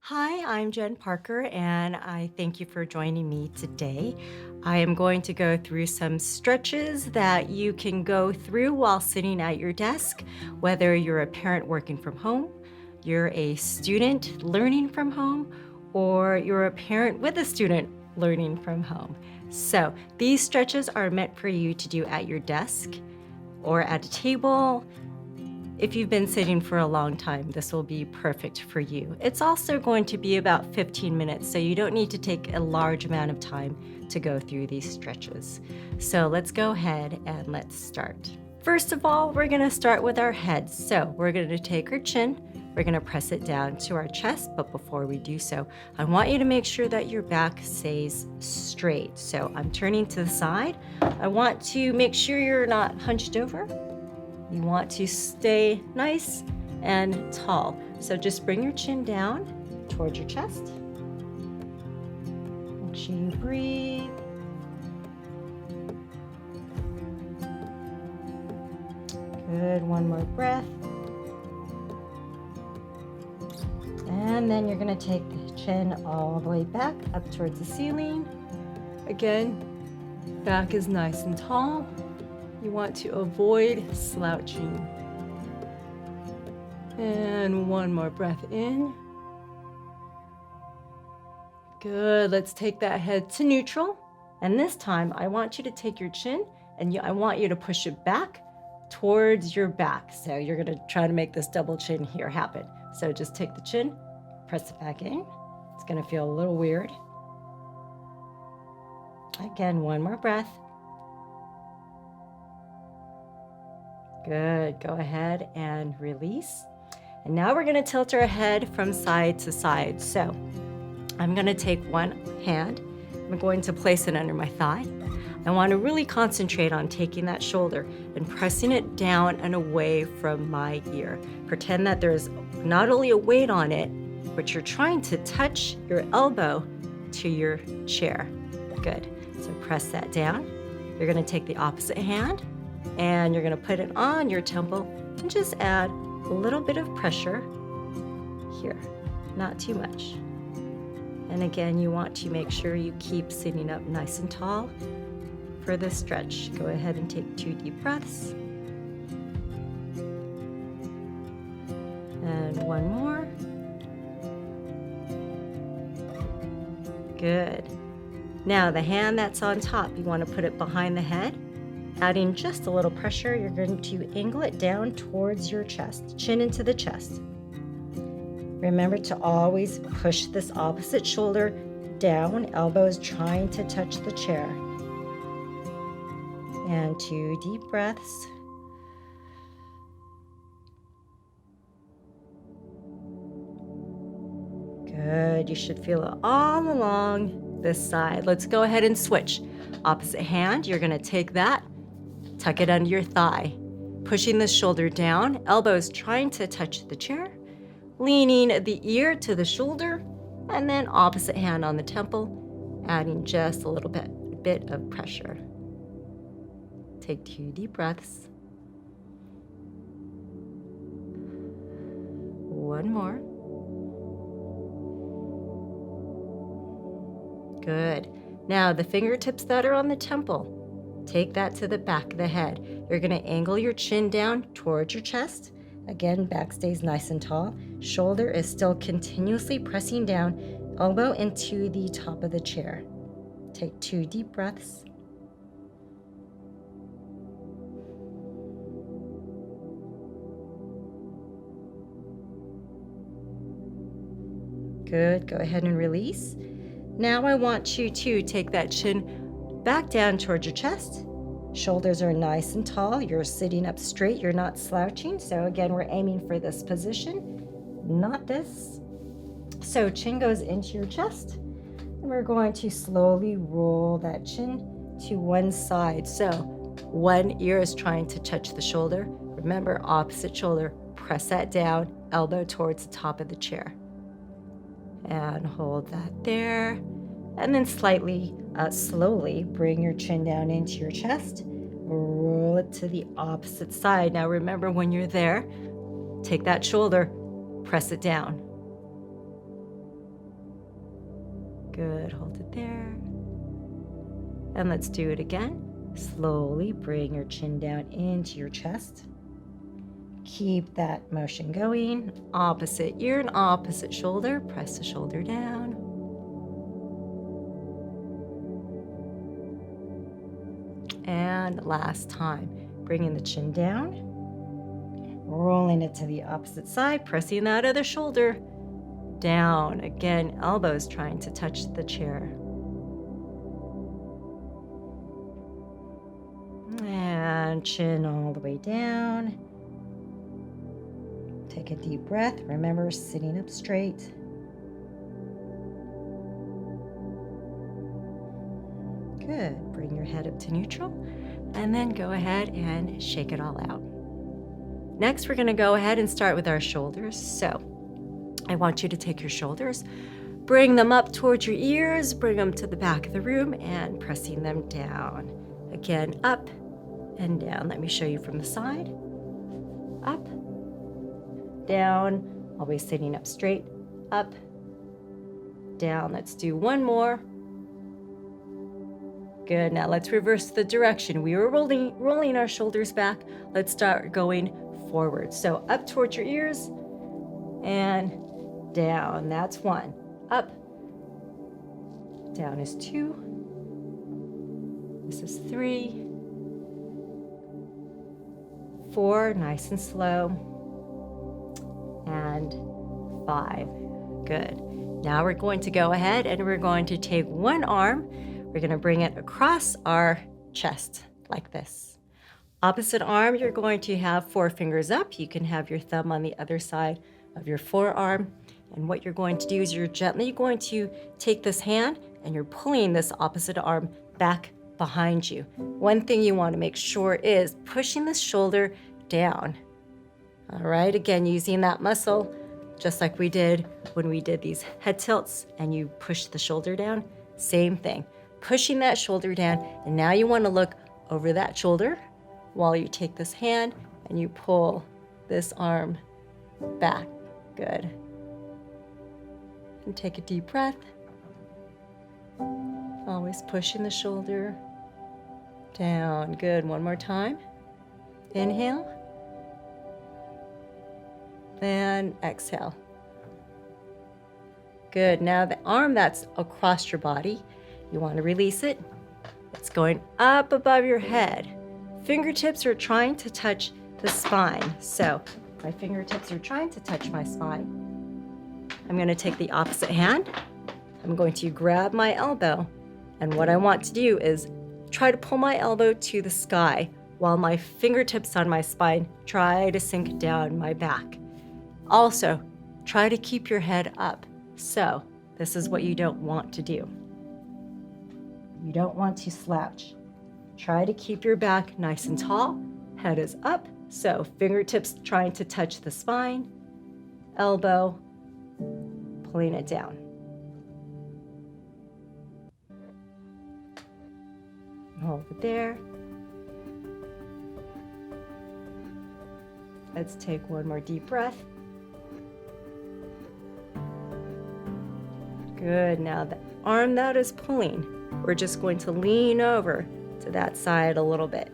Hi, I'm Jen Parker, and I thank you for joining me today. I am going to go through some stretches that you can go through while sitting at your desk, whether you're a parent working from home, you're a student learning from home, or you're a parent with a student learning from home. So, these stretches are meant for you to do at your desk or at a table. If you've been sitting for a long time, this will be perfect for you. It's also going to be about 15 minutes, so you don't need to take a large amount of time to go through these stretches. So let's go ahead and let's start. First of all, we're going to start with our heads. So we're going to take our chin, we're going to press it down to our chest, but before we do so, I want you to make sure that your back stays straight. So I'm turning to the side. I want to make sure you're not hunched over. You want to stay nice and tall. So just bring your chin down towards your chest. Make sure you breathe. Good, one more breath. And then you're gonna take the chin all the way back up towards the ceiling. Again, back is nice and tall. You want to avoid slouching. And one more breath in. Good, let's take that head to neutral. And this time, I want you to take your chin and I want you to push it back towards your back. So you're gonna try to make this double chin here happen. So just take the chin, press it back in. It's gonna feel a little weird. Again, one more breath. Good, go ahead and release. And now we're gonna tilt our head from side to side. So I'm gonna take one hand, I'm going to place it under my thigh. I wanna really concentrate on taking that shoulder and pressing it down and away from my ear. Pretend that there's not only a weight on it, but you're trying to touch your elbow to your chair. Good, so press that down. You're gonna take the opposite hand, and you're gonna put it on your temple and just add a little bit of pressure here, not too much. And again, you want to make sure you keep sitting up nice and tall for this stretch. Go ahead and take 2 deep breaths. And one more. Good. Now the hand that's on top, you want to put it behind the head. Adding just a little pressure, you're going to angle it down towards your chest, chin into the chest. Remember to always push this opposite shoulder down, elbows trying to touch the chair. And 2 deep breaths. Good, you should feel it all along this side. Let's go ahead and switch. Opposite hand, you're gonna take that, tuck it under your thigh, pushing the shoulder down, elbows trying to touch the chair, leaning the ear to the shoulder, and then opposite hand on the temple, adding just a little bit of pressure. Take 2 deep breaths. One more. Good. Now the fingertips that are on the temple, take that to the back of the head. You're gonna angle your chin down towards your chest. Again, back stays nice and tall. Shoulder is still continuously pressing down, elbow into the top of the chair. Take 2 deep breaths. Good, go ahead and release. Now I want you to take that chin back down towards your chest. Shoulders are nice and tall. You're sitting up straight. You're not slouching. So again, we're aiming for this position, not this. So chin goes into your chest, and we're going to slowly roll that chin to one side. So one ear is trying to touch the shoulder. Remember, opposite shoulder, press that down, elbow towards the top of the chair. And hold that there. And then slowly bring your chin down into your chest. Roll it to the opposite side. Now remember, when you're there, take that shoulder, press it down. Good, hold it there. And let's do it again. Slowly bring your chin down into your chest. Keep that motion going. Opposite ear and opposite shoulder. Press the shoulder down. And last time, bringing the chin down, rolling it to the opposite side, pressing that other shoulder down. Again, elbows trying to touch the chair. And chin all the way down. Take a deep breath. Remember, sitting up straight. Good. Bring your head up to neutral, and then go ahead and shake it all out. Next, we're going to go ahead and start with our shoulders. So I want you to take your shoulders, bring them up towards your ears, bring them to the back of the room, and pressing them down. Again, up and down. Let me show you from the side. Up, down, always sitting up straight. Up, down. Let's do one more. Good. Now let's reverse the direction. We were rolling our shoulders back. Let's start going forward. So up towards your ears and down. That's one. Up. Down is two. This is three. Four. Nice and slow. And five. Good. Now we're going to go ahead and we're going to take one arm. We're going to bring it across our chest like this. Opposite arm, you're going to have 4 fingers up. You can have your thumb on the other side of your forearm. And what you're going to do is you're gently going to take this hand and you're pulling this opposite arm back behind you. One thing you want to make sure is pushing the shoulder down. All right, again, using that muscle, just like we did when we did these head tilts and you push the shoulder down, same thing. Pushing that shoulder down, and now you want to look over that shoulder while you take this hand and you pull this arm back. Good. And take a deep breath. Always pushing the shoulder down. Good. One more time. Inhale. And exhale. Good. Now the arm that's across your body, you want to release it. It's going up above your head. Fingertips are trying to touch the spine. So my fingertips are trying to touch my spine. I'm going to take the opposite hand. I'm going to grab my elbow. And what I want to do is try to pull my elbow to the sky while my fingertips on my spine try to sink down my back. Also, try to keep your head up. So this is what you don't want to do. You don't want to slouch. Try to keep your back nice and tall. Head is up. So fingertips trying to touch the spine. Elbow, pulling it down. Hold it there. Let's take one more deep breath. Good. Now the arm that is pulling, we're just going to lean over to that side a little bit.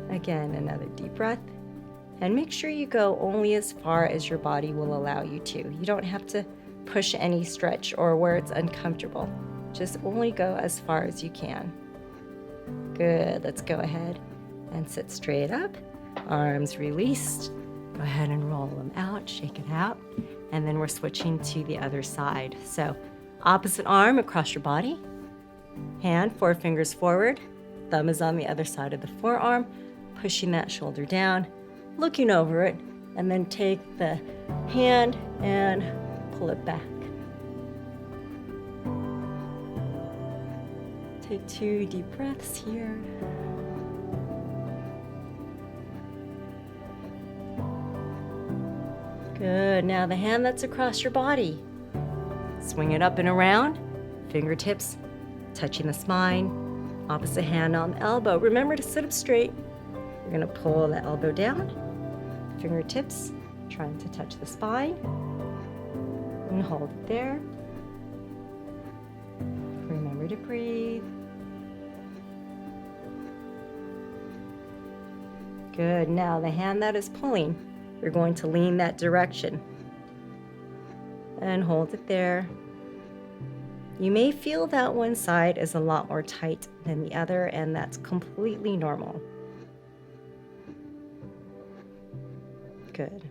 Again, another deep breath. And make sure you go only as far as your body will allow you to. You don't have to push any stretch or where it's uncomfortable. Just only go as far as you can. Good. Let's go ahead and sit straight up. Arms released. Go ahead and roll them out, shake it out. And then we're switching to the other side. So opposite arm across your body. Hand, 4 fingers forward. Thumb is on the other side of the forearm. Pushing that shoulder down, looking over it, and then take the hand and pull it back. Take 2 deep breaths here. Good. Now the hand that's across your body. Swing it up and around. Fingertips touching the spine. Opposite hand on the elbow. Remember to sit up straight. You're going to pull the elbow down. Fingertips trying to touch the spine. And hold it there. to breathe. Good. Now the hand that is pulling, you're going to lean that direction and hold it there. You may feel that one side is a lot more tight than the other, and that's completely normal. Good.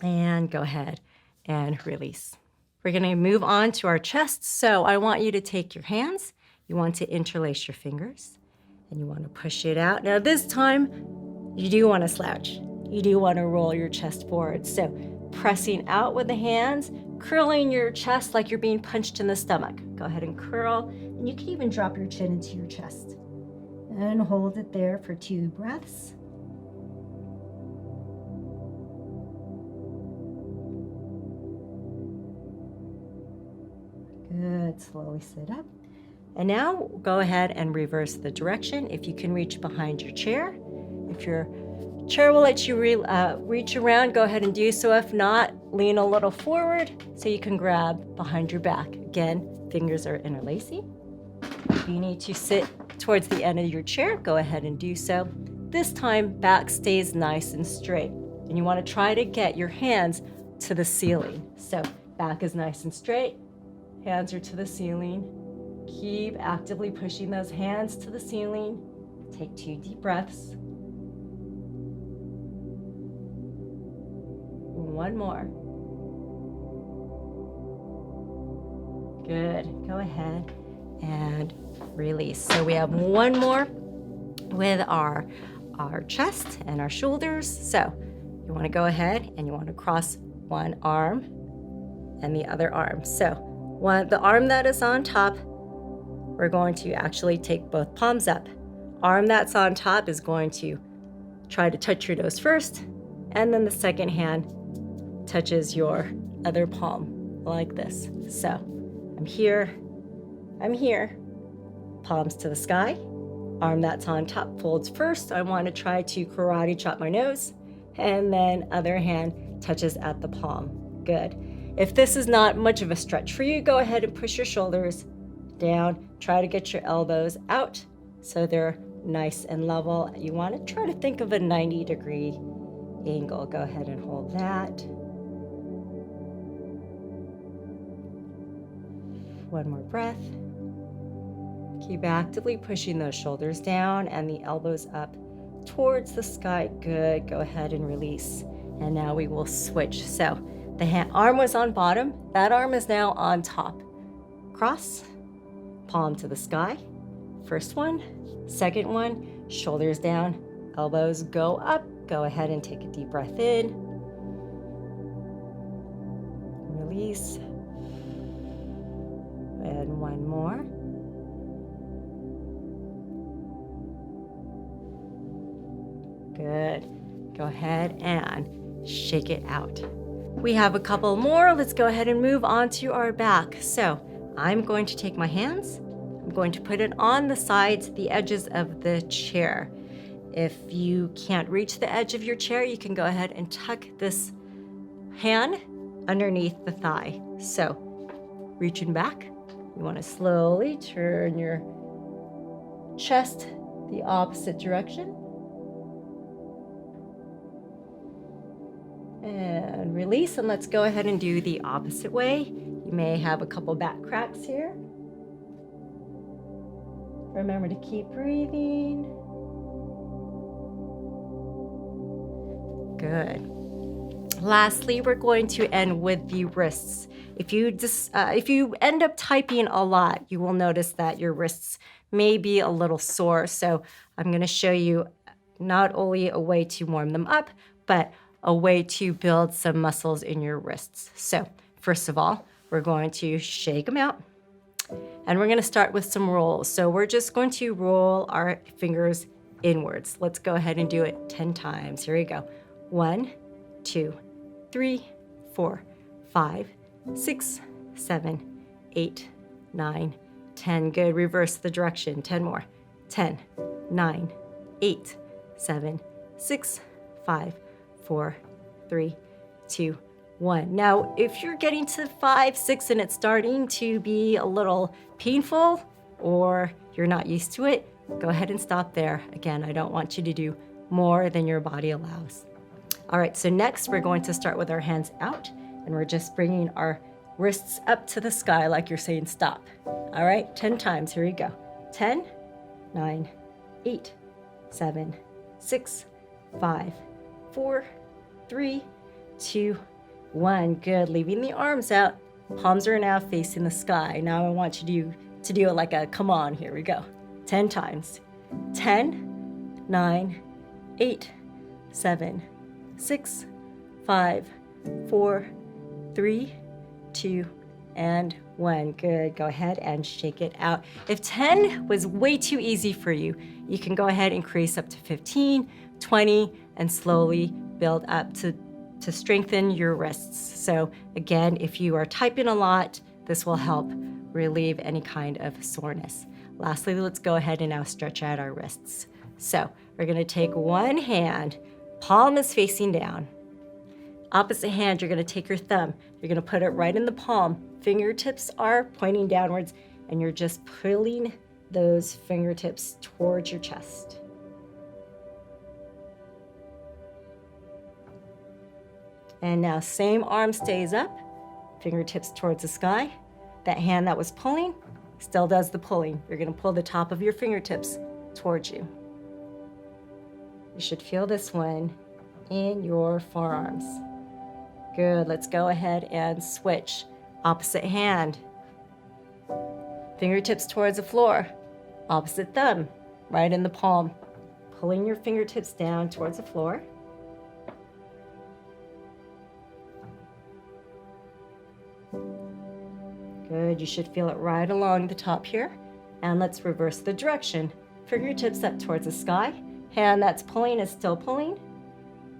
And go ahead and release. We're going to move on to our chest. So I want you to take your hands. You want to interlace your fingers, and you want to push it out. Now this time, you do want to slouch. You do want to roll your chest forward. So pressing out with the hands, curling your chest like you're being punched in the stomach. Go ahead and curl, and you can even drop your chin into your chest. And hold it there for 2 breaths. Good. Slowly sit up. And now go ahead and reverse the direction. If you can reach behind your chair. If your chair will let you reach around, go ahead and do so. If not, lean a little forward so you can grab behind your back. Again, fingers are interlacing. If you need to sit towards the end of your chair, go ahead and do so. This time, back stays nice and straight. And you want to try to get your hands to the ceiling. So back is nice and straight. Hands are to the ceiling. Keep actively pushing those hands to the ceiling. Take 2 deep breaths. One more. Good. Go ahead and release. So we have one more with our chest and our shoulders. So you want to go ahead and you want to cross one arm and the other arm. So the arm that is on top, we're going to actually take both palms up. Arm that's on top is going to try to touch your nose first, and then the second hand touches your other palm like this. So I'm here, palms to the sky. Arm that's on top folds first. I want to try to karate chop my nose, and then other hand touches at the palm. Good. If this is not much of a stretch for you, go ahead and push your shoulders down. Try to get your elbows out so they're nice and level. You want to try to think of a 90-degree angle. Go ahead and hold that. One more breath. Keep actively pushing those shoulders down and the elbows up towards the sky. Good. Go ahead and release. And now we will switch. So the arm was on bottom. That arm is now on top. Cross, palm to the sky. First one, second one, shoulders down, elbows go up. Go ahead and take a deep breath in. Release. And one more. Good. Go ahead and shake it out. We have a couple more. Let's go ahead and move on to our back. So I'm going to take my hands. I'm going to put it on the sides, the edges of the chair. If you can't reach the edge of your chair, you can go ahead and tuck this hand underneath the thigh. So reaching back, you want to slowly turn your chest the opposite direction. And release, and let's go ahead and do the opposite way. You may have a couple back cracks here. Remember to keep breathing. Good. Lastly, we're going to end with the wrists. If you end up typing a lot, you will notice that your wrists may be a little sore. So I'm going to show you not only a way to warm them up, but a way to build some muscles in your wrists. So first of all, we're going to shake them out, and we're going to start with some rolls. So we're just going to roll our fingers inwards. Let's go ahead and do it 10 times. Here we go. 1, 2, 3, 4, 5, 6, 7, 8, 9, 10. Good. Reverse the direction. 10 more. 10, 9, 8, 7, 6, 5, 4, 3, 2, 1. Now, if you're getting to 5, 6, and it's starting to be a little painful or you're not used to it, go ahead and stop there. Again, I don't want you to do more than your body allows. All right, so next we're going to start with our hands out, and we're just bringing our wrists up to the sky like you're saying stop. All right, 10 times. Here we go. 10, 9, 8, 7, 6, 5, 4, 3, 2, 1. Good. Leaving the arms out. Palms are now facing the sky. Now I want you to do it like a come on. Here we go. 10 times. 10, 9, 8, 7, 6, 5, 4, 3, 2, and 1. Good. Go ahead and shake it out. If 10 was way too easy for you, you can go ahead and increase up to 15, 20, and slowly build up to strengthen your wrists. So again, if you are typing a lot, this will help relieve any kind of soreness. Lastly, let's go ahead and now stretch out our wrists. So we're going to take one hand, palm is facing down. Opposite hand, you're going to take your thumb. You're going to put it right in the palm. Fingertips are pointing downwards, and you're just pulling those fingertips towards your chest. And now same arm stays up, fingertips towards the sky. That hand that was pulling still does the pulling. You're going to pull the top of your fingertips towards you. You should feel this one in your forearms. Good. Let's go ahead and switch. Opposite hand. Fingertips towards the floor. Opposite thumb, right in the palm. Pulling your fingertips down towards the floor. Good. You should feel it right along the top here. And let's reverse the direction. Fingertips up towards the sky. Hand that's pulling is still pulling.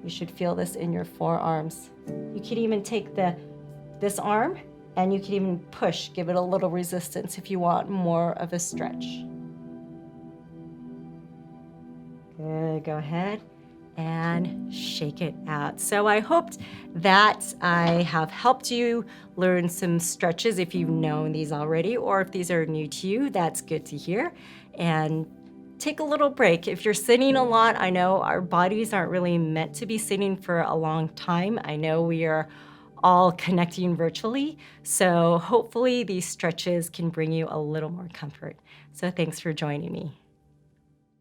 You should feel this in your forearms. You could even take this arm and you can even push, give it a little resistance if you want more of a stretch. Good. Go ahead and shake it out. So I hoped that I have helped you learn some stretches if you've known these already, or if these are new to you, that's good to hear. And take a little break. If you're sitting a lot, I know our bodies aren't really meant to be sitting for a long time. I know we are all connecting virtually, so hopefully these stretches can bring you a little more comfort. So thanks for joining me.